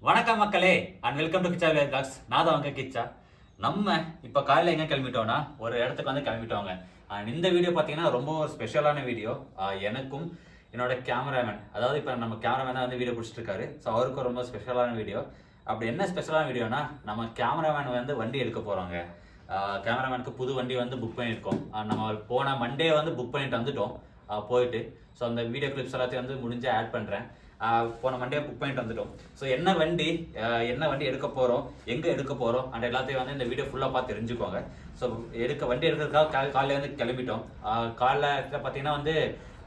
வணக்கம் மக்களே and welcome to Kichcha vlogs. நான் தான் உங்க கிச்சா. நம்ம இப்போ காலையில் எங்கே கிளம்பிட்டோம்னா ஒரு இடத்துக்கு வந்து கிளம்பிட்டோங்க. அண்ட் இந்த வீடியோ பார்த்தீங்கன்னா ரொம்ப ஒரு ஸ்பெஷலான வீடியோ. எனக்கும் என்னோட கேமராமேன், அதாவது இப்போ நம்ம கேமராமேன் தான் வந்து வீடியோ பிடிச்சிட்டு இருக்காரு. ஸோ அவருக்கு ரொம்ப ஸ்பெஷலான வீடியோ. அப்படி என்ன ஸ்பெஷலான வீடியோனா, நம்ம கேமராமேன் வந்து வண்டி எடுக்க போகிறோங்க. கேமராமேனுக்கு புது வண்டி வந்து புக் பண்ணியிருக்கோம். நம்ம போன மண்டே வந்து புக் பண்ணிட்டு வந்துட்டோம் போயிட்டு. ஸோ அந்த வீடியோ கிளிப்ஸ் எல்லாத்தையும் வந்து முடிஞ்சு ஆட் பண்ணுறேன். போன மண்டே புக் பண்ணிட்டு வந்துட்டோம். ஸோ என்ன வண்டி எடுக்க போகிறோம், எங்கே எடுக்க போகிறோம் அண்ட் எல்லாத்தையும் வந்து இந்த வீடியோ ஃபுல்லாக பார்த்து தெரிஞ்சுக்கோங்க. ஸோ வண்டி எடுக்கிறதுக்காக காலையில் வந்து கிளம்பிட்டோம். காலைல பார்த்தீங்கன்னா வந்து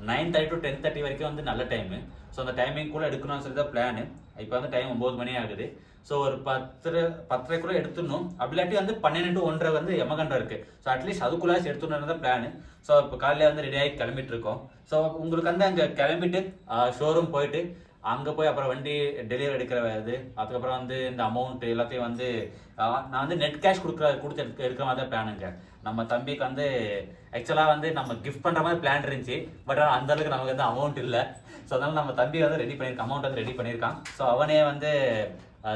9:30 to 10:30 வரைக்கும் வந்து நல்ல டைமு. ஸோ அந்த டைமிங் கூட எடுக்கணும்னு சொல்லி தான் பிளானு. இப்போ வந்து டைம் 9 மணி ஆகுது. ஸோ ஒரு 10:30 எடுத்துடணும். அப்படி இல்லாட்டி வந்து 12 to 1:30 வந்து யமகண்டம் இருக்குது. ஸோ அட்லீஸ்ட் அதுக்குள்ளே எடுத்துடணும் தான் பிளானு. ஸோ இப்போ காலையில் வந்து ரெடி ஆகி கிளம்பிட்டு இருக்கோம். ஸோ உங்களுக்கு வந்து அங்கே கிளம்பிட்டு ஷோரூம் போயிட்டு அங்கே போய் அப்புறம் வண்டி டெலிவரி எடுக்கிற இது, அதுக்கப்புறம் வந்து இந்த அமௌண்ட் எல்லாத்தையும் வந்து நான் வந்து நெட் கேஷ் கொடுத்து எடுக்கிற மாதிரி தான் பிளானுங்க. நம்ம தம்பிக்கு வந்து ஆக்சுவலாக வந்து நம்ம கிஃப்ட் பண்ணுற மாதிரி பிளான் இருந்துச்சு. பட் ஆனால் அந்தளவுக்கு நமக்கு வந்து அமௌண்ட் இல்லை. ஸோ அதனால் நம்ம தம்பி வந்து ரெடி பண்ணியிருக்கான், அமௌண்ட் வந்து ரெடி பண்ணியிருக்கான். ஸோ அவனே வந்து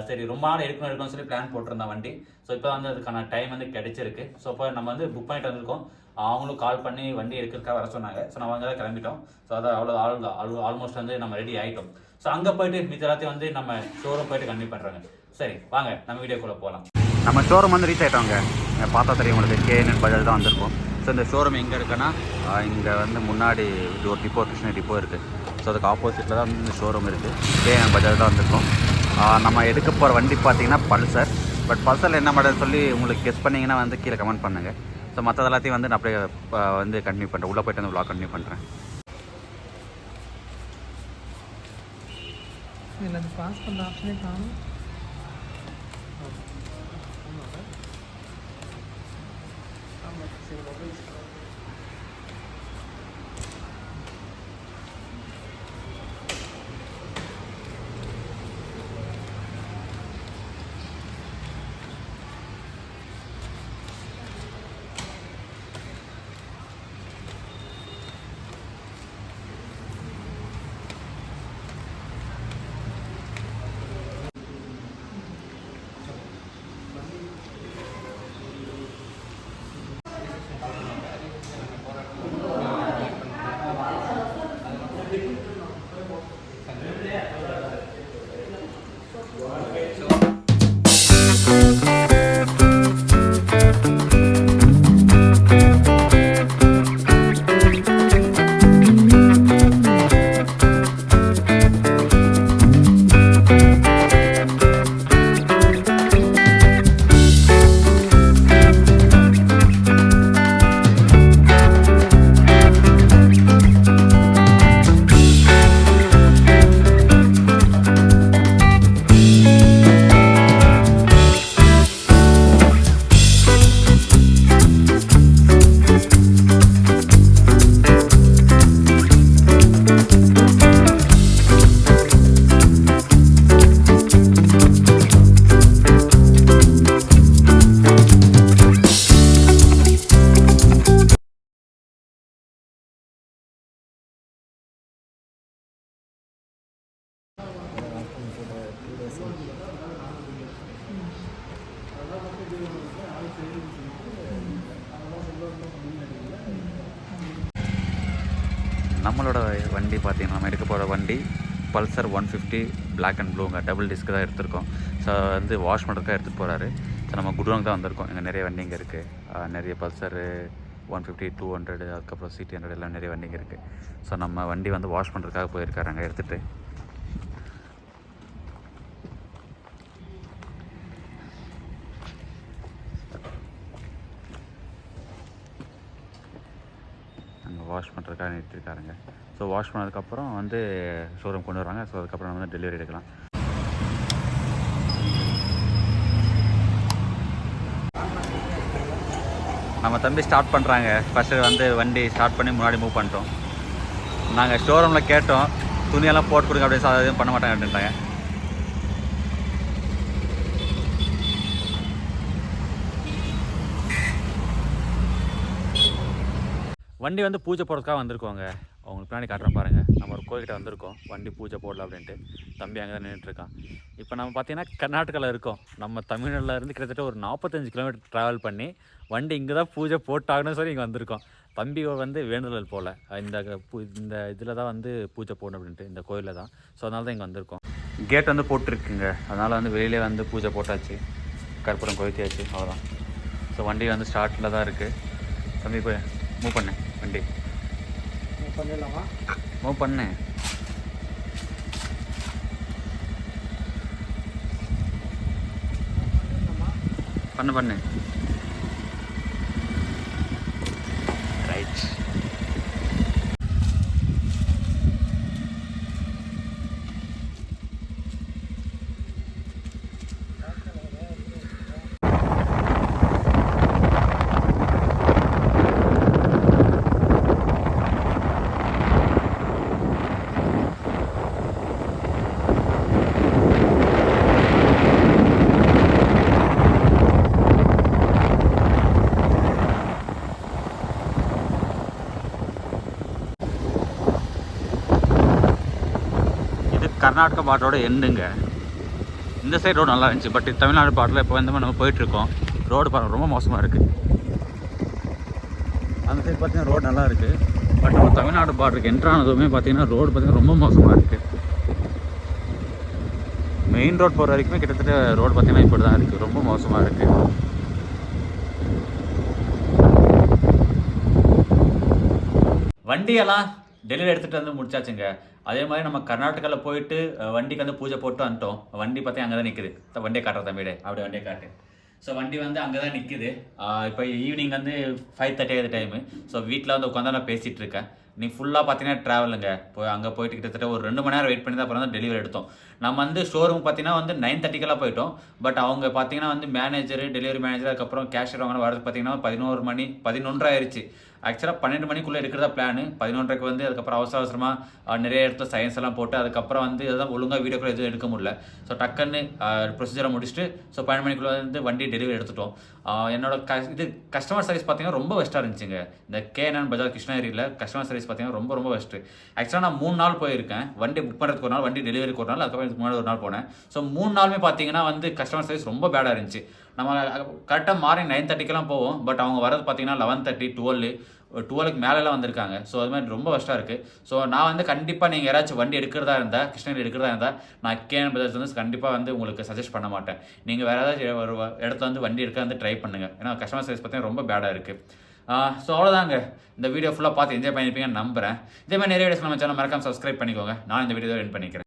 சரி ரொம்ப நாள் எடுக்கணும்னு சொல்லி பிளான் போட்டிருந்தான் வண்டி. ஸோ இப்போ வந்து அதுக்கான டைம் வந்து கிடைச்சிருக்கு. ஸோ இப்போ நம்ம வந்து புக் பண்ணிட்டு வந்திருக்கோம். அவங்களும் கால் பண்ணி வண்டி எடுக்கிறதுக்காக வர சொன்னாங்க. ஸோ நம்ம அங்கே தான் கிளம்பிட்டோம். ஸோ அதான் ஆல்மோஸ்ட் வந்து நம்ம ரெடி ஆகிட்டோம். ஸோ அங்கே போயிட்டு மித்த எல்லாத்தையும் வந்து நம்ம ஷோரூம் போயிட்டு கண்டிப்பாக பண்ணுறாங்க. சரி வாங்க நம்ம வீடியோக்குள்ளே போகலாம். நம்ம ஷோரூம் வந்து ரீச் ஆகிட்டோங்க. பார்த்தா தெரியும் உங்களுக்கு, கேஎன்என் பஜாஜ் தான் வந்திருக்கோம். ஸோ இந்த ஷோரூம் எங்கே இருக்குன்னா, இங்கே வந்து முன்னாடி இது ஒரு டிப்போ, கிருஷ்ணகிரி டிப்போ இருக்குது. ஸோ அதுக்கு ஆப்போசிட்டில் தான் இந்த ஷோரூம் இருக்குது. கேஎன்என் பஜாஜ் தான் வந்திருக்கோம். நம்ம எடுக்க போகிற வண்டி பார்த்தீங்கன்னா பல்சர். பட் பல்சரில் என்ன மாடல் சொல்லி உங்களுக்கு கெஸ் பண்ணிங்கன்னா வந்து கீழே கமெண்ட் பண்ணுங்கள். ஸோ மற்ற எல்லாத்தையும் வந்து நான் அப்படியே வந்து கண்டினியூ பண்ணுறேன். உள்ளே போய்ட்டு வந்து விளாக் கண்டினியூ பண்ணுறேன். இல்லை அது பாஸ் பண்ணுற ஆப்ஷனே காணும். நம்மளோட வண்டி பார்த்தீங்கன்னா, நம்ம எடுக்க போகிற வண்டி பல்சர் 150 பிளாக் அண்ட் ப்ளூங்க. டபுள் டிஸ்க்கு தான் எடுத்திருக்கோம். ஸோ வந்து வாஷ் பண்ணுறதுக்காக எடுத்துகிட்டு போகிறாரு. ஸோ நம்ம குட்ரோங் தான் வந்திருக்கோம். இங்கே நிறைய வண்டி இங்கே இருக்குது. நிறைய பல்சரு 150, 200, அதுக்கப்புறம் CT100 எல்லாம் நிறைய வண்டிங்க இருக்குது. ஸோ நம்ம வண்டி வந்து வாஷ் பண்ணுறதுக்காக போயிருக்காரு அங்கே எடுத்துகிட்டு. அங்கே வாஷ் பண்ணுறதுக்காக நிறுத்திருக்காருங்க. ஸோ வாஷ் பண்ணதுக்கப்புறம் வந்து ஷோரூம் கொண்டு வருவாங்க. ஸோ அதுக்கப்புறம் நம்ம வந்து டெலிவரி எடுக்கலாம். நம்ம தம்பி ஸ்டார்ட் பண்ணுறாங்க. ஃபஸ்ட்டு வந்து வண்டி ஸ்டார்ட் பண்ணி முன்னாடி மூவ் பண்ணிட்டோம். நாங்கள் ஷோரூமில் கேட்டோம், துணியெல்லாம் போட்டு கொடுங்க அப்படின்னு, எதுவும் பண்ண மாட்டாங்க அப்படின்ட்டாங்க. வண்டி வந்து பூஜை போடுறதுக்காக வந்திருக்கோங்க. அவங்களுக்கு பின்னாடி காட்டுறேன் பாருங்கள். நம்ம ஒரு கோயில்கிட்ட வந்திருக்கோம், வண்டி பூஜை போடலாம் அப்படின்ட்டு. தம்பி அங்கே தான் நின்றுட்டுருக்கான். இப்போ நம்ம பார்த்தீங்கன்னா கர்நாடகாவில் இருக்கோம். நம்ம தமிழ்நாட்டில் இருந்து கிட்டத்தட்ட ஒரு 45 கிலோமீட்டர் ட்ராவல் பண்ணி வண்டி இங்கே தான் பூஜை போட்டாங்கன்னு சொல்லி இங்கே வந்திருக்கோம். தம்பி வந்து வேண்டுதல் போல் இந்த இதில் தான் வந்து பூஜை போடணும் அப்படின்ட்டு, இந்த கோயிலில் தான். ஸோ அதனால தான் இங்கே வந்திருக்கோம். கேட் வந்து போட்டிருக்குங்க, அதனால் வந்து வெளியிலே வந்து பூஜை போட்டாச்சு, கற்பூரம் கொளுத்தியாச்சு, அவ்வளோதான். ஸோ வண்டி வந்து ஸ்டார்ட்டில் தான் இருக்குது. தம்பி போய் மூவ் பண்ணேன், வண்டி பண்ணிடலாமா? மூவ் பண்ணேன். பண்ணு ரைட். கர்நாடகா பார்டரோட எண்டுங்க. இந்த சைடு ரோடு நல்லா இருந்துச்சு, பட் தமிழ்நாடு பார்டரில் இப்போ வந்து நம்ம போயிட்டுருக்கோம். ரோடு பாருங்கள் ரொம்ப மோசமாக இருக்குது. அந்த சைடு பார்த்தீங்கன்னா ரோடு நல்லா இருக்குது, பட் நம்ம தமிழ்நாடு பார்டருக்கு என்ட்ரானதுமே பார்த்தீங்கன்னா ரோடு பார்த்தீங்கன்னா ரொம்ப மோசமாக இருக்குது. மெயின் ரோட் போகிற வரைக்குமே கிட்டத்தட்ட ரோடு பார்த்தீங்கன்னா இப்படி தான் இருக்குது, ரொம்ப மோசமாக இருக்குது. வண்டியெல்லாம் டெலிவரி எடுத்துகிட்டு வந்து முடிச்சாச்சுங்க. அதே மாதிரி நம்ம கர்நாடகாவில் போயிட்டு வண்டிக்கு வந்து பூஜை போட்டு வந்துட்டோம். வண்டி பார்த்தா அங்கே தான் நிற்குது. வண்டியை காட்டுற தம்பிடே, அப்படியே வண்டியை காட்டு. ஸோ வண்டி வந்து அங்கே தான் நிற்குது. இப்போ ஈவினிங் வந்து 5:30 ஆகுது டைமு. ஸோ வீட்டில் வந்து உட்காந்து நான் பேசிகிட்டு இருக்கேன். நீ ஃபுல்லாக பார்த்தீங்கன்னா ட்ராவலுங்க. அங்கே போயிட்டு கிட்டத்தட்ட ஒரு 2 மணி நேரம் வெயிட் பண்ணி தான் அப்புறம் தான் டெலிவரி எடுத்தோம். நம்ம வந்து ஷோரூம் பார்த்தீங்கன்னா வந்து 9:30 போயிட்டோம். பட் அவங்க பார்த்தீங்கன்னா வந்து மேனேஜர், டெலிவரி மேனேஜர், அதுக்கப்புறம் கேஷியர் அவங்க வரது பார்த்தீங்கன்னா 11 ஆயிடுச்சு. ஆக்சுவலாக 12 மணிக்குள்ளே எடுக்கிறதா பிளான். 11:30 வந்து அதுக்கப்புறம் அவசரமாக நிறைய இடத்துல சயின்ஸ் எல்லாம் போட்டு அதுக்கப்புறம் வந்து இதெல்லாம் ஒழுங்காக வீடியோக்குள்ள எதுவும் எடுக்க முடியல. ஸோ டக்குன்னு ப்ரொசீஜரை முடிச்சுட்டு 12 மணிக்குள்ளே வந்து வண்டி டெலிவரி எடுத்துட்டோம். என்னோட கஸ்டமர் சர்வீஸ் பார்த்தீங்கன்னா ரொம்ப பெஸ்ட்டாக இருந்துச்சுங்க. இந்த KNN பஜாஜ் கிருஷ்ணகிரியில் கஸ்டமர் சர்வீஸ் பார்த்தீங்கன்னா ரொம்ப ரொம்ப பெஸ்ட்டு. ஆக்சுவலாக நான் 3 நாள் போயிருக்கேன். வண்டி புக் பண்ணுறதுக்கு ஒரு நாள், வண்டி டெலிவரிக்கு ஒரு நாள், அதுக்கப்புறம் இதுக்கு முன்னாடி ஒரு நாள் போனேன். ஸோ 3 நாளுமே பார்த்தீங்கன்னா வந்து கஸ்டமர் சர்வீஸ் ரொம்ப பேடாக இருந்துச்சு. நம்ம கரெக்டாக மார்னிங் 9:30 போவோம். பட் அவங்க வரது பார்த்தீங்கன்னா 11:30, 12க்கு மேலெல்லாம் வந்திருக்காங்க. ஸோ அது மாதிரி ரொம்ப பெஸ்ட்டாக இருக்குது. ஸோ நான் வந்து கண்டிப்பாக நீங்கள் யாராச்சும் வண்டி எடுக்கிறதா இருந்தால், கிருஷ்ணகிரி எடுக்கிறதா இருந்தால், நான் KNN பஜாஜ் வந்து கண்டிப்பாக வந்து உங்களுக்கு சஜஸ்ட் பண்ண மாட்டேன். நீங்கள் வேறு ஏதாச்சும் ஒரு இடத்துல வந்து வண்டி எடுக்க வந்து ட்ரை பண்ணுங்கள். ஏன்னா கஸ்டமர் சர்வீஸ் பார்த்தீங்கன்னா ரொம்ப பேடாக இருக்குது. ஸோ அவ்வளோதாங்க. இந்த வீடியோ ஃபுல்லாக பார்த்து என்ஜாய் பண்ணியிருப்பீங்கன்னு நம்புகிறேன். இதே மாதிரி நிறைய வீடியோஸ் நம்ம சேனல் மறக்காம சப்ஸ்கிரைப் பண்ணிக்கோங்க. நான் இந்த வீடியோ எண்ட் பண்ணிக்கிறேன்.